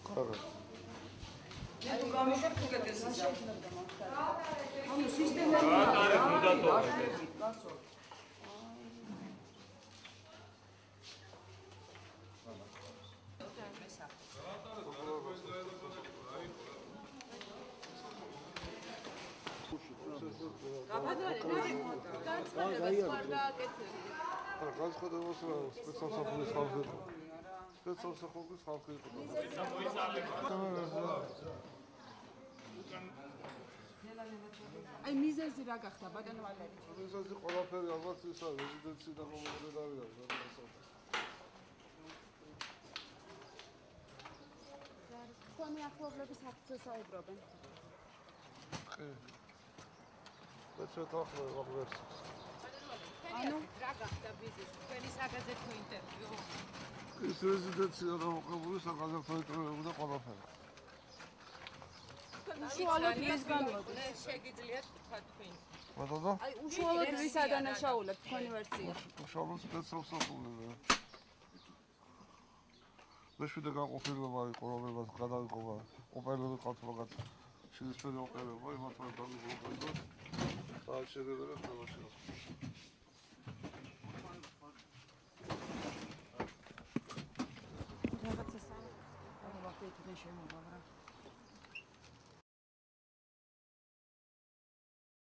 Კარგი. მე თუ გამიშებ უკეთესია. ანუ სისტემა ატარებ ნუდატოვებს. კაცო. განცხადებას სპეცსამსახურის ხალხი იყო. სპეცსამსახურის ხალხი იყო. აი მიზეზი რა გახდა ბატონო ვალერი? მიზეზი ყველაფერი ალბათ ისა რეზიდენცი და მომზადებელი არის. თქვენი ახლობლების აქციას საუბრობენ. კი. ცოტა აღწერს. ანუ რა გახდა ბიზნესი? თქვენი საგაზეთო ინტერვიუ. ის რეზიდენცია დამოყრებული საგაზეთო ინტერვიუ და ყველაფერი. უშუალოდ ვის განვადის? შეგიძლიათ თქვა თქვენ. ბატონო? აი უშუალოდ ვის ადანაშაულებთ თქვენი ვერსია? უშუალოდ სპეცსამსახურები. მეშვიდე გაყოფილება იყო, რომელმაც გადაიყოფა ოპერატიული ხალხმაგად შესაძლებელი ოპერება, იმათმა დაგვიყოფა და შეიძლება ხელაში. რაღაცა სამ. ვაფეთიდან შემოვავრა.